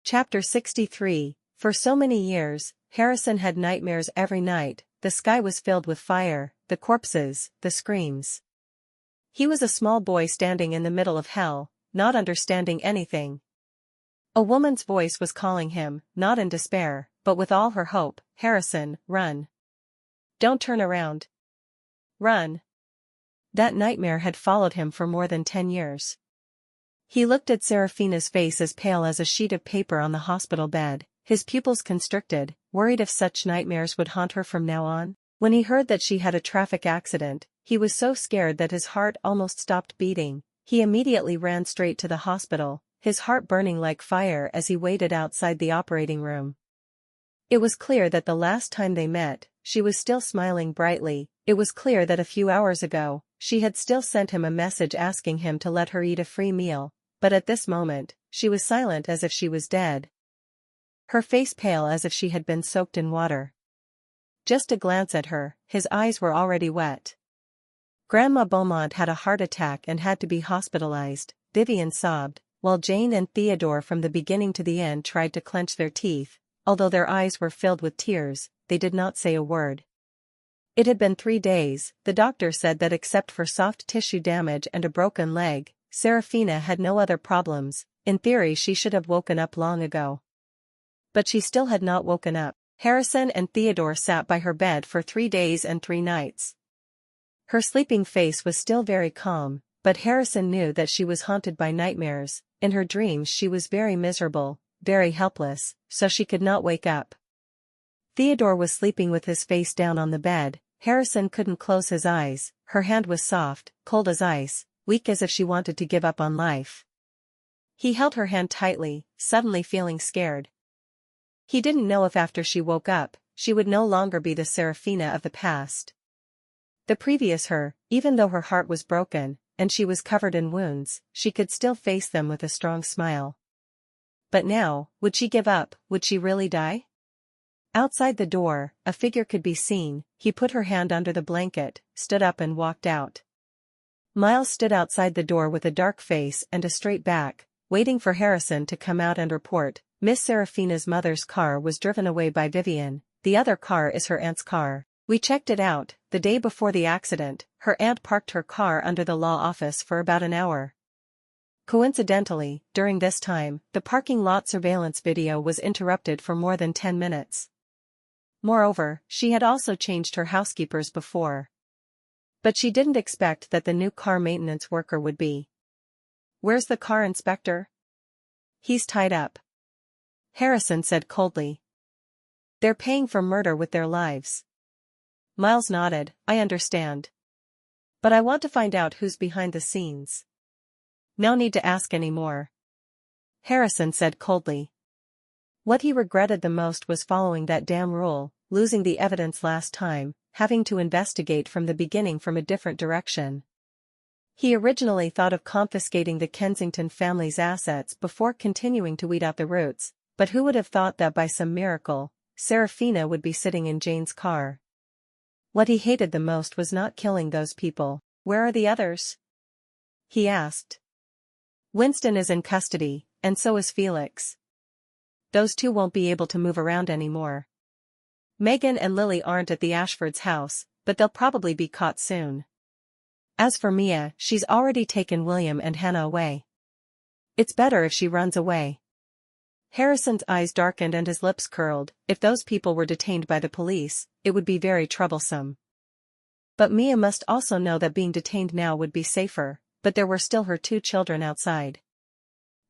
Chapter 63. For so many years, Harrison had nightmares every night. The sky was filled with fire, the corpses, the screams. He was a small boy standing in the middle of hell, not understanding anything. A woman's voice was calling him, not in despair, but with all her hope. Harrison, run. Don't turn around. Run. That nightmare had followed him for more than 10 years. He looked at Serafina's face as pale as a sheet of paper on the hospital bed, his pupils constricted, worried if such nightmares would haunt her from now on. When he heard that she had a traffic accident, he was so scared that his heart almost stopped beating. He immediately ran straight to the hospital, his heart burning like fire as he waited outside the operating room. It was clear that the last time they met, she was still smiling brightly. It was clear that a few hours ago, she had still sent him a message asking him to let her eat a free meal, but at this moment, she was silent as if she was dead. Her face pale as if she had been soaked in water. Just a glance at her, his eyes were already wet. Grandma Beaumont had a heart attack and had to be hospitalized, Vivian sobbed, while Jane and Theodore from the beginning to the end tried to clench their teeth. Although their eyes were filled with tears, they did not say a word. It had been 3 days. The doctor said that except for soft tissue damage and a broken leg, Serafina had no other problems. In theory she should have woken up long ago. But she still had not woken up. Harrison and Theodore sat by her bed for 3 days and 3 nights. Her sleeping face was still very calm, but Harrison knew that she was haunted by nightmares. In her dreams she was very miserable, very helpless, so she could not wake up. Theodore was sleeping with his face down on the bed. Harrison couldn't close his eyes. Her hand was soft, cold as ice, weak as if she wanted to give up on life. He held her hand tightly, suddenly feeling scared. He didn't know if after she woke up, she would no longer be the Serafina of the past. The previous her, even though her heart was broken, and she was covered in wounds, she could still face them with a strong smile. But now, would she give up? Would she really die? Outside the door, a figure could be seen. He put her hand under the blanket, stood up and walked out. Miles stood outside the door with a dark face and a straight back, waiting for Harrison to come out and report. Miss Serafina's mother's car was driven away by Vivian. The other car is her aunt's car. We checked it out. The day before the accident, her aunt parked her car under the law office for about an hour. Coincidentally, during this time, the parking lot surveillance video was interrupted for more than 10 minutes. Moreover, she had also changed her housekeepers before. But she didn't expect that the new car maintenance worker would be. "Where's the car inspector?" "He's tied up," Harrison said coldly. "They're paying for murder with their lives." Miles nodded. "I understand. But I want to find out who's behind the scenes." "No need to ask any more," Harrison said coldly. What he regretted the most was following that damn rule, losing the evidence last time, having to investigate from the beginning from a different direction. He originally thought of confiscating the Kensington family's assets before continuing to weed out the roots, but who would have thought that by some miracle, Serafina would be sitting in Jane's car? What he hated the most was not killing those people. "Where are the others?" he asked. "Winston is in custody, and so is Felix. Those two won't be able to move around anymore. Megan and Lily aren't at the Ashfords' house, but they'll probably be caught soon. As for Mia, she's already taken William and Hannah away. It's better if she runs away." Harrison's eyes darkened and his lips curled. If those people were detained by the police, it would be very troublesome. But Mia must also know that being detained now would be safer, but there were still her 2 children outside.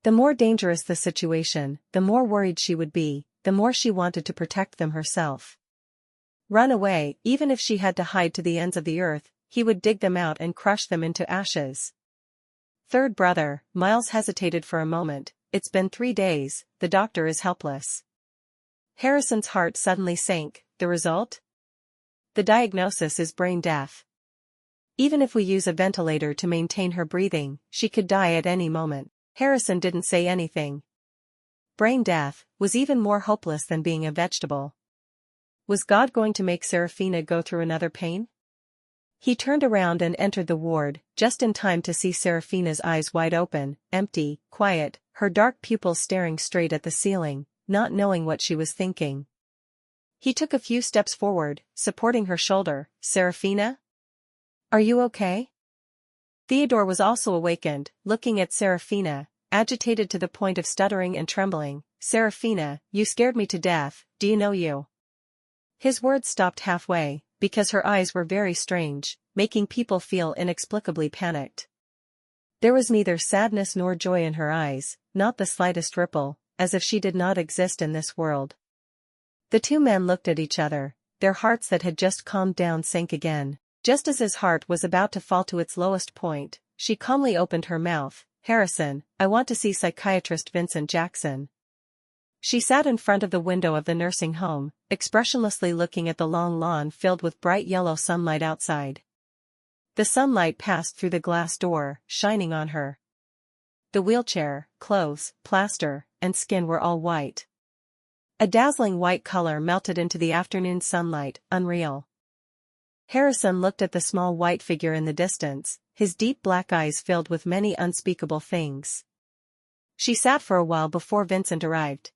The more dangerous the situation, the more worried she would be, the more she wanted to protect them herself. Run away, even if she had to hide to the ends of the earth, he would dig them out and crush them into ashes. "Third brother," Miles hesitated for a moment. "It's been 3 days, the doctor is helpless." Harrison's heart suddenly sank. "The result?" "The diagnosis is brain death. Even if we use a ventilator to maintain her breathing, she could die at any moment." Harrison didn't say anything. Brain death was even more hopeless than being a vegetable. Was God going to make Serafina go through another pain? He turned around and entered the ward, just in time to see Serafina's eyes wide open, empty, quiet, her dark pupils staring straight at the ceiling, not knowing what she was thinking. He took a few steps forward, supporting her shoulder. "Serafina? Are you okay?" Theodore was also awakened, looking at Serafina, agitated to the point of stuttering and trembling. "Serafina, you scared me to death, do you know you?" His words stopped halfway, because her eyes were very strange, making people feel inexplicably panicked. There was neither sadness nor joy in her eyes, not the slightest ripple, as if she did not exist in this world. The two men looked at each other, their hearts that had just calmed down sank again. Just as his heart was about to fall to its lowest point, she calmly opened her mouth. "Harrison, I want to see psychiatrist Vincent Jackson." She sat in front of the window of the nursing home, expressionlessly looking at the long lawn filled with bright yellow sunlight outside. The sunlight passed through the glass door, shining on her. The wheelchair, clothes, plaster, and skin were all white. A dazzling white color melted into the afternoon sunlight, unreal. Harrison looked at the small white figure in the distance, his deep black eyes filled with many unspeakable things. She sat for a while before Vincent arrived.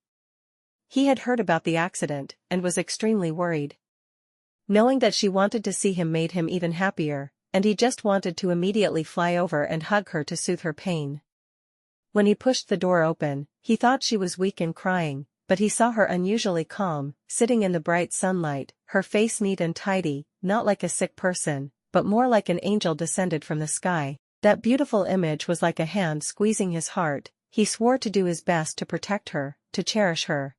He had heard about the accident, and was extremely worried. Knowing that she wanted to see him made him even happier, and he just wanted to immediately fly over and hug her to soothe her pain. When he pushed the door open, he thought she was weak and crying, but he saw her unusually calm, sitting in the bright sunlight, her face neat and tidy, not like a sick person, but more like an angel descended from the sky. That beautiful image was like a hand squeezing his heart. He swore to do his best to protect her, to cherish her.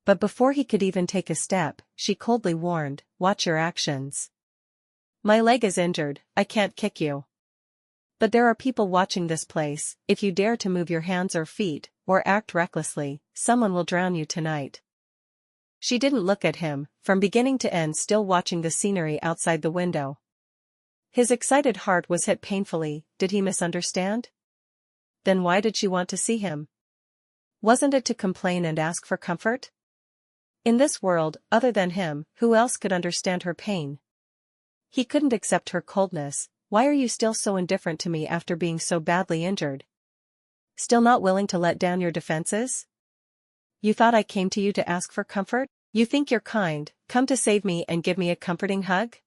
But before he could even take a step, she coldly warned, "Watch your actions. My leg is injured, I can't kick you. But there are people watching this place, if you dare to move your hands or feet, or act recklessly, someone will drown you tonight." She didn't look at him, from beginning to end still watching the scenery outside the window. His excited heart was hit painfully. Did he misunderstand? Then why did she want to see him? Wasn't it to complain and ask for comfort? In this world, other than him, who else could understand her pain? He couldn't accept her coldness. "Why are you still so indifferent to me after being so badly injured? Still not willing to let down your defenses? You thought I came to you to ask for comfort? You think you're kind, come to save me and give me a comforting hug?"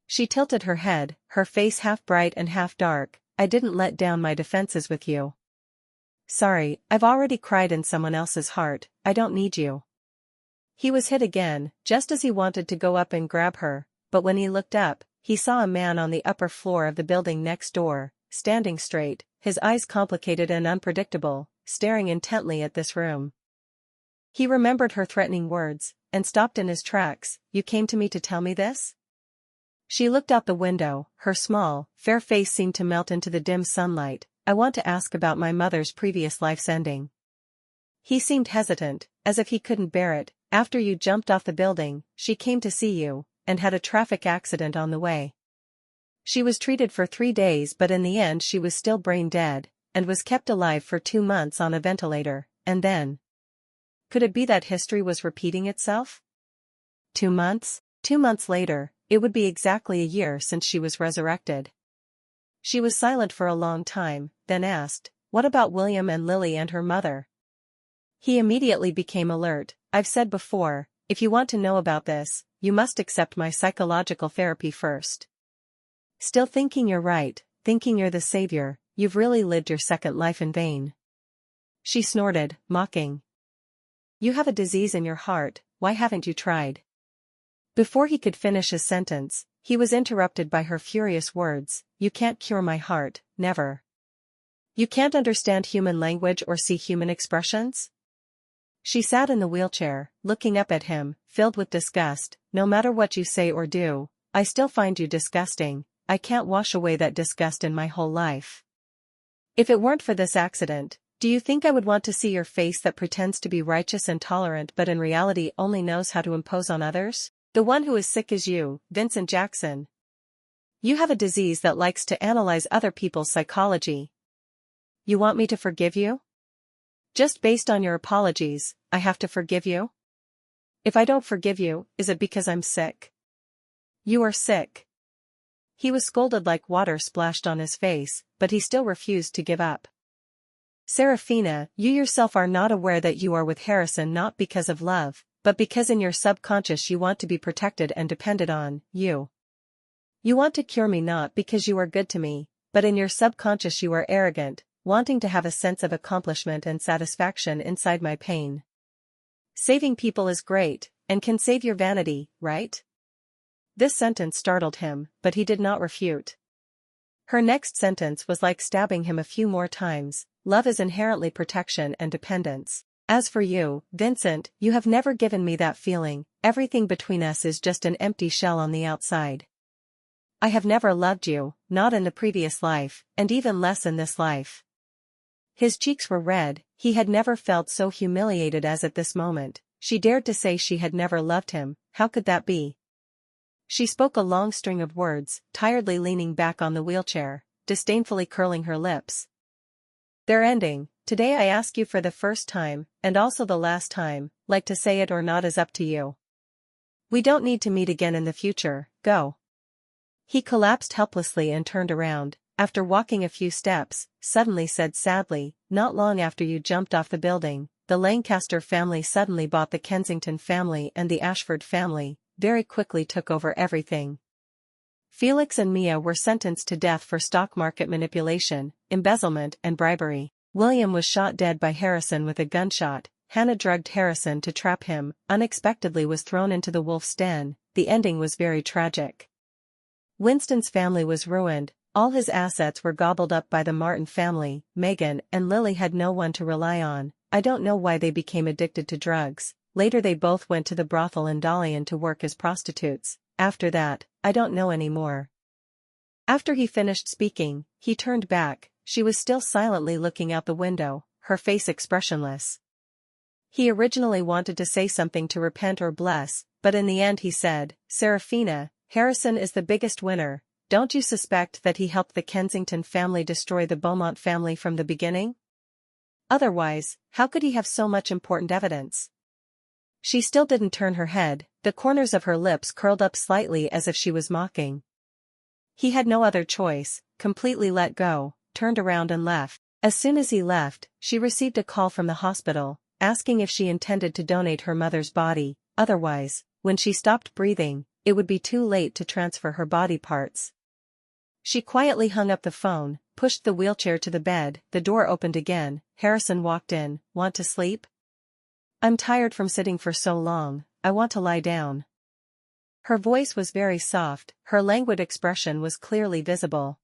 She tilted her head, her face half bright and half dark. "I didn't let down my defenses with you. Sorry, I've already cried in someone else's heart, I don't need you." He was hit again, just as he wanted to go up and grab her, but when he looked up, he saw a man on the upper floor of the building next door, standing straight, his eyes complicated and unpredictable, staring intently at this room. He remembered her threatening words, and stopped in his tracks. "You came to me to tell me this?" She looked out the window, her small, fair face seemed to melt into the dim sunlight. "I want to ask about my mother's previous life's ending." He seemed hesitant, as if he couldn't bear it. "After you jumped off the building, she came to see you, and had a traffic accident on the way. She was treated for 3 days but in the end she was still brain dead, and was kept alive for 2 months on a ventilator, and then..." Could it be that history was repeating itself? 2 months? 2 months later, it would be exactly a year since she was resurrected. She was silent for a long time, then asked, "What about William and Lily and her mother?" He immediately became alert. "I've said before, if you want to know about this, you must accept my psychological therapy first." "Still thinking you're right, thinking you're the savior, you've really lived your second life in vain." She snorted, mocking. "You have a disease in your heart, why haven't you tried?" Before he could finish his sentence, he was interrupted by her furious words. "You can't cure my heart, never. You can't understand human language or see human expressions?" She sat in the wheelchair, looking up at him, filled with disgust. "No matter what you say or do, I still find you disgusting. I can't wash away that disgust in my whole life. If it weren't for this accident, do you think I would want to see your face that pretends to be righteous and tolerant but in reality only knows how to impose on others? The one who is sick is you, Vincent Jackson. You have a disease that likes to analyze other people's psychology. You want me to forgive you? Just based on your apologies, I have to forgive you? If I don't forgive you, is it because I'm sick? You are sick." He was scolded like water splashed on his face, but he still refused to give up. Serafina, you yourself are not aware that you are with Harrison not because of love, but because in your subconscious you want to be protected and depended on. You want to cure me not because you are good to me, but in your subconscious you are arrogant, wanting to have a sense of accomplishment and satisfaction inside my pain. Saving people is great, and can save your vanity, right? This sentence startled him, but he did not refute. Her next sentence was like stabbing him a few more times. Love is inherently protection and dependence. As for you, Vincent, you have never given me that feeling. Everything between us is just an empty shell on the outside. I have never loved you, not in the previous life, and even less in this life. His cheeks were red. He had never felt so humiliated as at this moment. She dared to say she had never loved him. How could that be? She spoke a long string of words, tiredly leaning back on the wheelchair, disdainfully curling her lips. They're ending. Today I ask you for the first time, and also the last time, like to say it or not is up to you. We don't need to meet again in the future, go. He collapsed helplessly and turned around, after walking a few steps, suddenly said sadly, not long after you jumped off the building, the Lancaster family suddenly bought the Kensington family and the Ashford family, very quickly took over everything. Felix and Mia were sentenced to death for stock market manipulation, embezzlement and bribery. William was shot dead by Harrison with a gunshot. Hannah drugged Harrison to trap him, unexpectedly was thrown into the wolf's den. The ending was very tragic. Winston's family was ruined, all his assets were gobbled up by the Martin family. Megan and Lily had no one to rely on. I don't know why they became addicted to drugs. Later they both went to the brothel in Dalian to work as prostitutes. After that, I don't know anymore. After he finished speaking, he turned back. She was still silently looking out the window, her face expressionless. He originally wanted to say something to repent or bless, but in the end he said, Serafina, Harrison is the biggest winner. Don't you suspect that he helped the Kensington family destroy the Beaumont family from the beginning? Otherwise, how could he have so much important evidence? She still didn't turn her head, the corners of her lips curled up slightly as if she was mocking. He had no other choice, completely let go, turned around and left. As soon as he left, she received a call from the hospital, asking if she intended to donate her mother's body. Otherwise, when she stopped breathing, it would be too late to transfer her body parts. She quietly hung up the phone, pushed the wheelchair to the bed. The door opened again. Harrison walked in. Want to sleep? I'm tired from sitting for so long, I want to lie down. Her voice was very soft, her languid expression was clearly visible.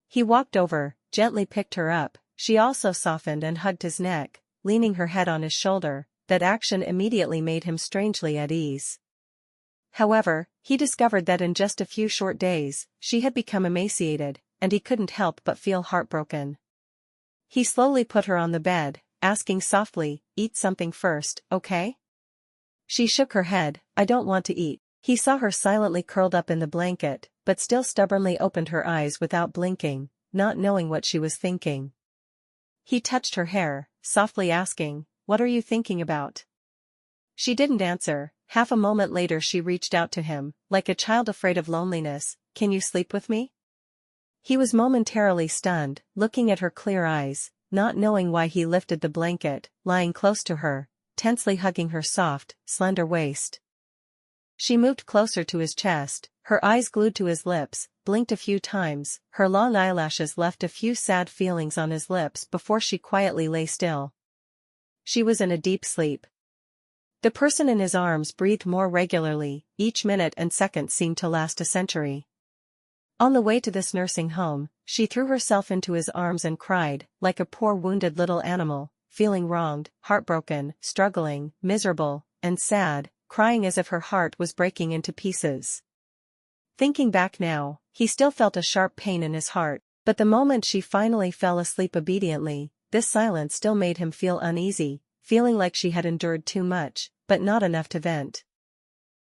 He walked over, gently picked her up. She also softened and hugged his neck, leaning her head on his shoulder. That action immediately made him strangely at ease. However, he discovered that in just a few short days, she had become emaciated, and he couldn't help but feel heartbroken. He slowly put her on the bed, asking softly, eat something first, okay? She shook her head, I don't want to eat. He saw her silently curled up in the blanket, but still stubbornly opened her eyes without blinking, not knowing what she was thinking. He touched her hair, softly asking, what are you thinking about? She didn't answer. Half a moment later she reached out to him, like a child afraid of loneliness, can you sleep with me? He was momentarily stunned, looking at her clear eyes, not knowing why he lifted the blanket, lying close to her, tensely hugging her soft, slender waist. She moved closer to his chest, her eyes glued to his lips, blinked a few times, her long eyelashes left a few sad feelings on his lips before she quietly lay still. She was in a deep sleep. The person in his arms breathed more regularly, each minute and second seemed to last a century. On the way to this nursing home, she threw herself into his arms and cried, like a poor wounded little animal, feeling wronged, heartbroken, struggling, miserable, and sad, crying as if her heart was breaking into pieces. Thinking back now, he still felt a sharp pain in his heart, but the moment she finally fell asleep obediently, this silence still made him feel uneasy, feeling like she had endured too much, but not enough to vent.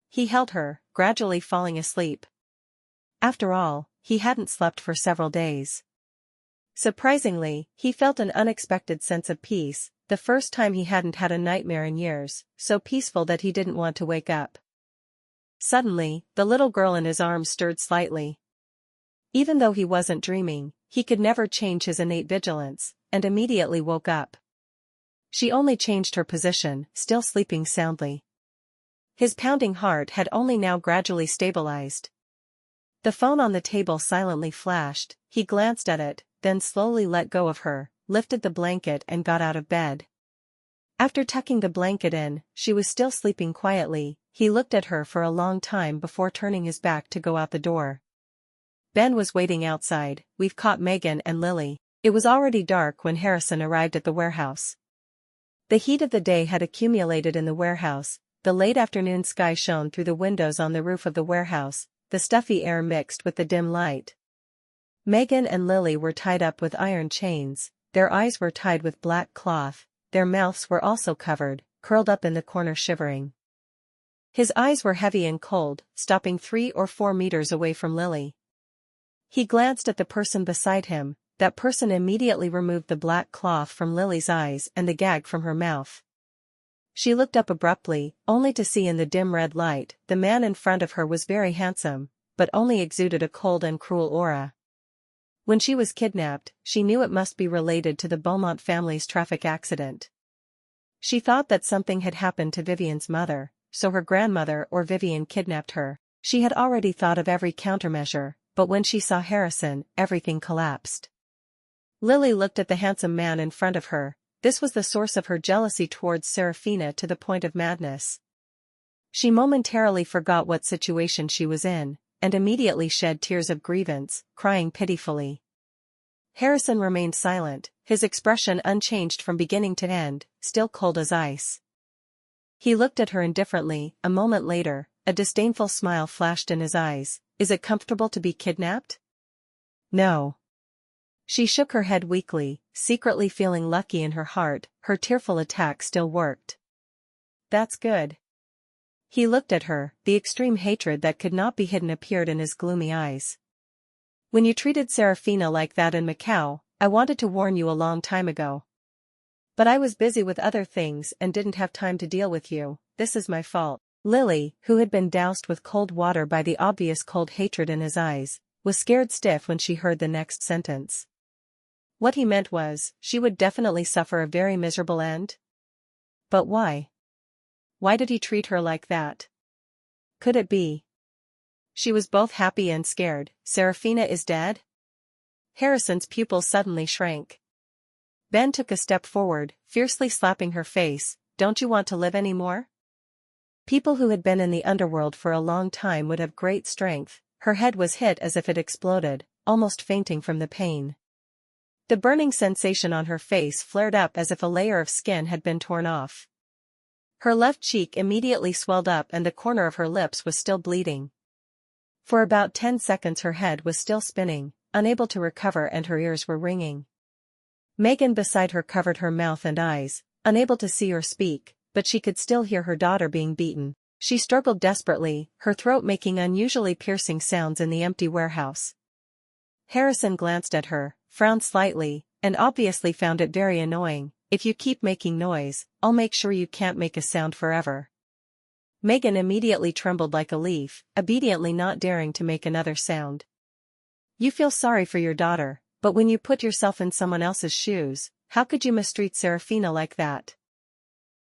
He held her, gradually falling asleep. After all, he hadn't slept for several days. Surprisingly, he felt an unexpected sense of peace, the first time he hadn't had a nightmare in years, so peaceful that he didn't want to wake up. Suddenly, the little girl in his arms stirred slightly. Even though he wasn't dreaming, he could never change his innate vigilance, and immediately woke up. She only changed her position, still sleeping soundly. His pounding heart had only now gradually stabilized. The phone on the table silently flashed. He glanced at it, then slowly let go of her, lifted the blanket and got out of bed. After tucking the blanket in, she was still sleeping quietly. He looked at her for a long time before turning his back to go out the door. Ben was waiting outside. "We've caught Megan and Lily." It was already dark when Harrison arrived at the warehouse. The heat of the day had accumulated in the warehouse. The late afternoon sky shone through the windows on the roof of the warehouse, the stuffy air mixed with the dim light. Megan and Lily were tied up with iron chains, their eyes were tied with black cloth, their mouths were also covered, curled up in the corner shivering. His eyes were heavy and cold, stopping 3 or 4 meters away from Lily. He glanced at the person beside him. That person immediately removed the black cloth from Lily's eyes and the gag from her mouth. She looked up abruptly, only to see in the dim red light, the man in front of her was very handsome, but only exuded a cold and cruel aura. When she was kidnapped, she knew it must be related to the Beaumont family's traffic accident. She thought that something had happened to Vivian's mother, so her grandmother or Vivian kidnapped her. She had already thought of every countermeasure, but when she saw Harrison, everything collapsed. Lily looked at the handsome man in front of her. This was the source of her jealousy towards Serafina to the point of madness. She momentarily forgot what situation she was in, and immediately shed tears of grievance, crying pitifully. Harrison remained silent, his expression unchanged from beginning to end, still cold as ice. He looked at her indifferently. A moment later, a disdainful smile flashed in his eyes. "Is it comfortable to be kidnapped?" "No." She shook her head weakly, secretly feeling lucky in her heart. Her tearful attack still worked. "That's good." He looked at her, the extreme hatred that could not be hidden appeared in his gloomy eyes. "When you treated Serafina like that in Macau, I wanted to warn you a long time ago. But I was busy with other things and didn't have time to deal with you. This is my fault." Lily, who had been doused with cold water by the obvious cold hatred in his eyes, was scared stiff when she heard the next sentence. What he meant was, she would definitely suffer a very miserable end. But why? Why did he treat her like that? Could it be? She was both happy and scared. Serafina is dead? Harrison's pupils suddenly shrank. Ben took a step forward, fiercely slapping her face. "Don't you want to live anymore?" People who had been in the underworld for a long time would have great strength. Her head was hit as if it exploded, almost fainting from the pain. The burning sensation on her face flared up as if a layer of skin had been torn off. Her left cheek immediately swelled up and the corner of her lips was still bleeding. For about 10 seconds her head was still spinning, unable to recover, and her ears were ringing. Megan beside her covered her mouth and eyes, unable to see or speak, but she could still hear her daughter being beaten. She struggled desperately, her throat making unusually piercing sounds in the empty warehouse. Harrison glanced at her, frowned slightly, and obviously found it very annoying. "If you keep making noise, I'll make sure you can't make a sound forever." Megan immediately trembled like a leaf, obediently not daring to make another sound. "You feel sorry for your daughter, but when you put yourself in someone else's shoes, how could you mistreat Serafina like that?"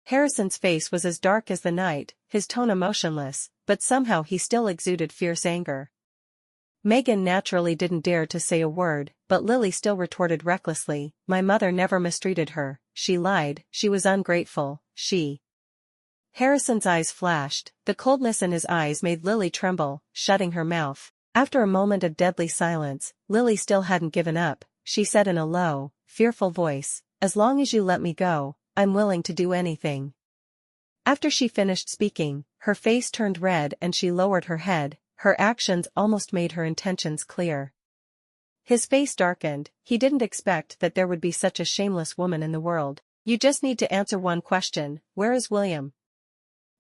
Harrison's face was as dark as the night, his tone emotionless, but somehow he still exuded fierce anger. Megan naturally didn't dare to say a word, but Lily still retorted recklessly. "My mother never mistreated her. She lied, she was ungrateful, she..." Harrison's eyes flashed. The coldness in his eyes made Lily tremble, shutting her mouth. After a moment of deadly silence, Lily still hadn't given up. She said in a low, fearful voice, "As long as you let me go, I'm willing to do anything." After she finished speaking, her face turned red and she lowered her head. Her actions almost made her intentions clear. His face darkened. He didn't expect that there would be such a shameless woman in the world. "You just need to answer one question. Where is William?"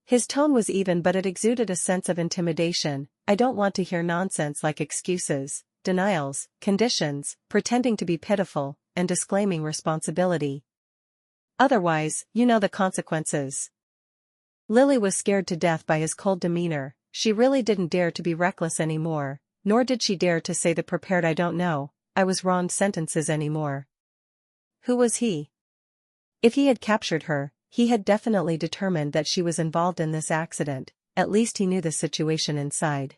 His tone was even, but it exuded a sense of intimidation. "I don't want to hear nonsense like excuses, denials, conditions, pretending to be pitiful, and disclaiming responsibility. Otherwise, you know the consequences." Lily was scared to death by his cold demeanor. She really didn't dare to be reckless anymore, nor did she dare to say the prepared "I don't know, I was wrong" sentences anymore. Who was he? If he had captured her, he had definitely determined that she was involved in this accident, at least he knew the situation inside.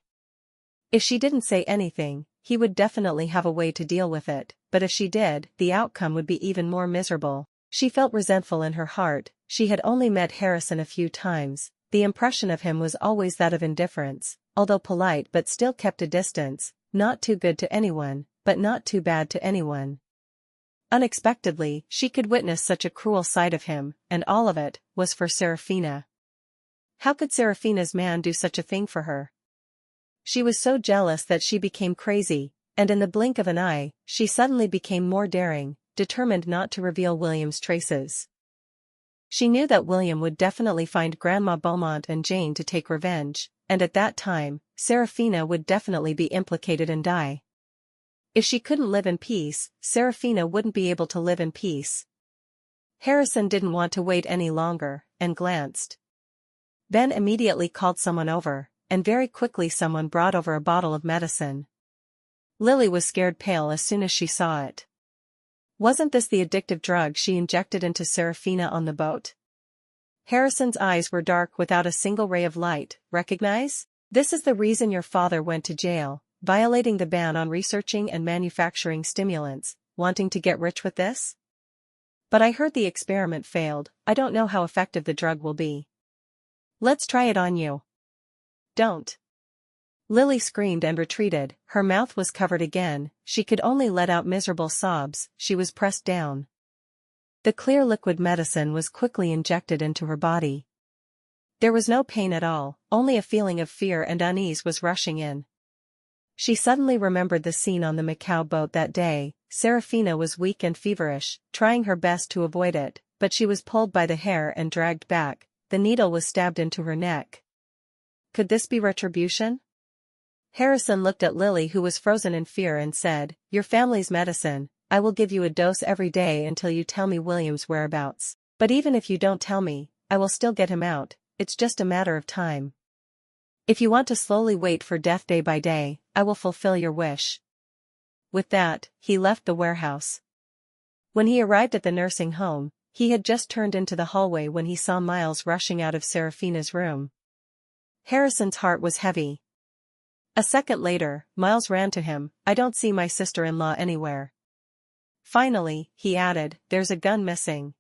If she didn't say anything, he would definitely have a way to deal with it, but if she did, the outcome would be even more miserable. She felt resentful in her heart. She had only met Harrison a few times. The impression of him was always that of indifference, although polite but still kept a distance, not too good to anyone, but not too bad to anyone. Unexpectedly, she could witness such a cruel side of him, and all of it was for Serafina. How could Serafina's man do such a thing for her? She was so jealous that she became crazy, and in the blink of an eye, she suddenly became more daring, determined not to reveal William's traces. She knew that William would definitely find Grandma Beaumont and Jane to take revenge, and at that time, Serafina would definitely be implicated and die. If she couldn't live in peace, Serafina wouldn't be able to live in peace. Harrison didn't want to wait any longer, and glanced. Ben immediately called someone over, and very quickly someone brought over a bottle of medicine. Lily was scared pale as soon as she saw it. Wasn't this the addictive drug she injected into Serafina on the boat? Harrison's eyes were dark without a single ray of light. Recognize? This is the reason your father went to jail, violating the ban on researching and manufacturing stimulants, wanting to get rich with this? But I heard the experiment failed. I don't know how effective the drug will be. Let's try it on you. Don't. Lily screamed and retreated. Her mouth was covered again. She could only let out miserable sobs. She was pressed down. The clear liquid medicine was quickly injected into her body. There was no pain at all, only a feeling of fear and unease was rushing in. She suddenly remembered the scene on the Macau boat that day. Serafina was weak and feverish, trying her best to avoid it, but she was pulled by the hair and dragged back. The needle was stabbed into her neck. Could this be retribution? Harrison looked at Lily, who was frozen in fear, and said, "Your family's medicine. I will give you a dose every day until you tell me William's whereabouts. But even if you don't tell me, I will still get him out. It's just a matter of time. If you want to slowly wait for death day by day, I will fulfill your wish." With that, he left the warehouse. When he arrived at the nursing home, he had just turned into the hallway when he saw Miles rushing out of Serafina's room. Harrison's heart was heavy. A second later, Miles ran to him. "I don't see my sister-in-law anywhere." Finally, he added, "There's a gun missing.